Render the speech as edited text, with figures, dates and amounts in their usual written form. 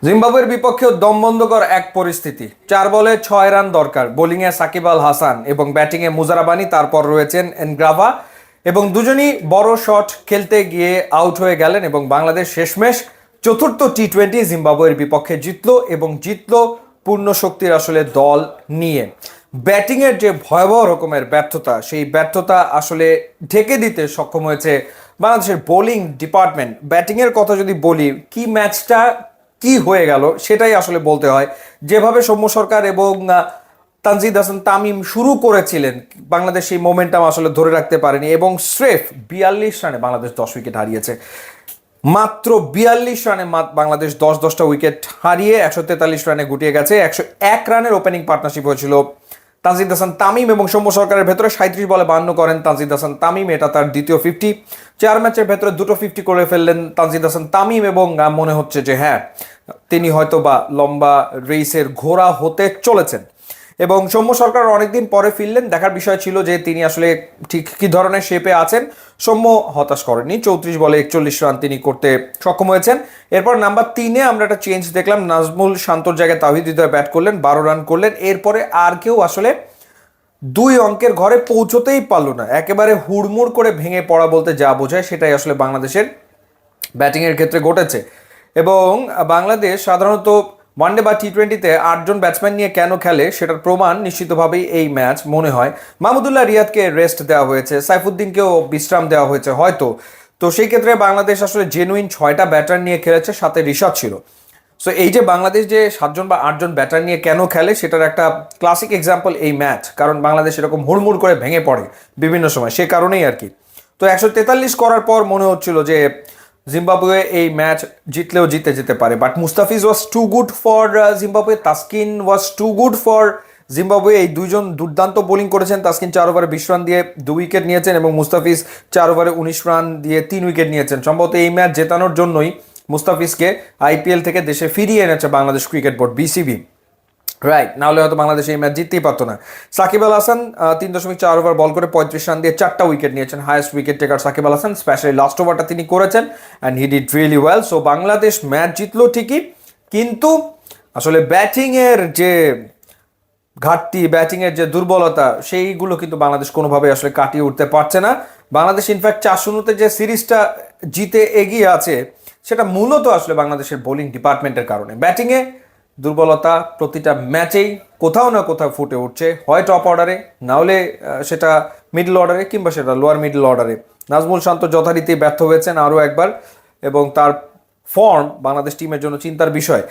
জিম্বাবুয়ের বিপক্ষেও দমবন্ধকর এক পরিস্থিতি। 4 বলে 6 রান দরকার। বোলিংয়ে সাকিব আল হাসান এবং ব্যাটিংয়ে মুজারাবানি, তারপর রয়েছেন এনগ্রাভা, এবং দুজনই বড় শট খেলতে গিয়ে আউট হয়ে গেলেন এবং বাংলাদেশ শেষমেশ চতুর্থ টি-20 জিম্বাবুয়ের বিপক্ষে জিতলো এবং জিতলো পূর্ণ শক্তির আসলে দল নিয়ে। ব্যাটিংয়ের যে ভয়াবহ রকমের ব্যর্থতা, সেই ব্যর্থতা আসলে ঢেকে দিতে সক্ষম হয়েছে বাংলাদেশের বোলিং ডিপার্টমেন্ট। ব্যাটিংয়ের কথা যদি বলি, কি ম্যাচটা কি হয়ে গেল সেটাই আসলে বলতে হয়। যেভাবে সৌম্য সরকার এবং তানজিদ হাসান তামিম শুরু করেছিলেন, বাংলাদেশ সেই মোমেন্টাম আসলে ধরে রাখতে পারেনি এবং স্রেফ 42 রানে বাংলাদেশ 10 উইকেট হারিয়েছে। মাত্র 42 রানে বাংলাদেশ 10টা উইকেট হারিয়ে 143 রানে গুটিয়ে গেছে। 101 রানের ওপেনিং পার্টনারশিপ হয়েছিল তানজিদ হাসান তামিম এবং সৌম্য সরকারের ভেতরে। 37 বলে 52 করেন তানজিদ হাসান তামিম, এটা তার দ্বিতীয় 50। 4 ম্যাচের ভেতরে দুটো 50 করে ফেললেন তানজিদ হাসান তামিম এবং মনে হচ্ছে যে হ্যাঁ, তিনি হয়তো বা লম্বা রেসের ঘোড়া হতে চলেছেন। এবং সৌম্য সরকার অনেকদিন পরে ফিরলেন, দেখার বিষয় ছিল যে তিনি আসলে ঠিক কি ধরনের শেপে আছেন। সৌম্য হতাশ করেননি, 34 বলে 41 রান তিনি করতে সক্ষম হয়েছেন। এরপর নাম্বার 3-এ আমরা একটা চেঞ্জ দেখলাম, নাজমুল শান্তর জায়গায় তাওহিদ হৃদয় ব্যাট করলেন, 12 রান করলেন। এরপরে আর কেউ আসলে 2 অঙ্কের ঘরে পৌঁছতেই পারলো না। একেবারে হুড়মুড় করে ভেঙে পড়া বলতে যা বোঝায় সেটাই আসলে বাংলাদেশের ব্যাটিংয়ের ক্ষেত্রে ঘটেছে। এবং বাংলাদেশ সাধারণত ওয়ানডে বা টি-20-তে 8 জন ব্যাটসম্যান নিয়ে কেন খেলে সেটার প্রমাণ নিশ্চিতভাবেই এই ম্যাচ মনে হয়। মাহমুদুল্লাহ রিয়াদকে রেস্ট দেওয়া হয়েছে, সাইফুদ্দিনকেও বিশ্রাম দেওয়া হয়েছে হয়তো। তো সেই ক্ষেত্রে বাংলাদেশ আসলে জেনুইন 6টা ব্যাটার নিয়ে খেলেছে, সাথে রিশাদ ছিল। সো এই যে বাংলাদেশ যে 7 জন বা 8 জন ব্যাটার নিয়ে কেন খেলে সেটার একটা ক্লাসিক এক্সাম্পল এই ম্যাচ। কারণ বাংলাদেশ এরকম হুড়মুড় করে ভেঙে পড়ে বিভিন্ন সময়, সে কারণেই আর কি। তো 143 করার পর মনে হচ্ছিল যে জিম্বাবুয়ে এই ম্যাচ জিতলেও জিতে যেতে পারে, but Mustafiz was too good for Zimbabwe, Taskin was too good for Zimbabwe. এই দুইজন দুর্দান্ত বোলিং করেছেন। তাসকিন 4 ওভারে 20 রান দিয়ে 2 উইকেট নিয়েছেন এবং মুস্তাফিজ 4 ওভারে 19 রান দিয়ে 3 উইকেট নিয়েছেন। সম্ভবত এই ম্যাচ জেতানোর জন্যই মুস্তাফিজকে আইপিএল থেকে দেশে ফিরিয়ে এনেছে Bangladesh cricket board, BCB, right? নাহলে হয়তো বাংলাদেশ এই ম্যাচ জিততেই পারতো না। সাকিব আল হাসান 3.4 ওভার বল করে 35 রান দিয়ে 4টা উইকেট নিয়েছেন। Highest wicket taker Shakib Al Hasan, specially last ওভারটা তিনি করেছেন and he did really well. So Bangladesh match জিতলো ঠিকই, কিন্তু আসলে ব্যাটিংয়ের যে ঘাটতি, ব্যাটিংয়ের যে দুর্বলতা, সেইগুলো কিন্তু বাংলাদেশ কোনোভাবে আসলে কাটিয়ে উঠতে পারছে না। বাংলাদেশ ইনফ্যাক্ট 4-0-তে যে সিরিজটা জিতে এগিয়ে আছে, সেটা মূলত আসলে বাংলাদেশের বোলিং ডিপার্টমেন্টের কারণে। ব্যাটিংয়ে দুর্বলতা প্রতিটা ম্যাচেই কোথাও না কোথাও ফুটে উঠছে, হয় টপ অর্ডারে, না হলে সেটা মিডল অর্ডারে, কিংবা সেটা লোয়ার মিডল অর্ডারে। নাজমুল শান্ত যথারীতি ব্যর্থ হয়েছেন আরও একবার এবং তার ফর্ম বাংলাদেশ টিমের জন্য চিন্তার বিষয়।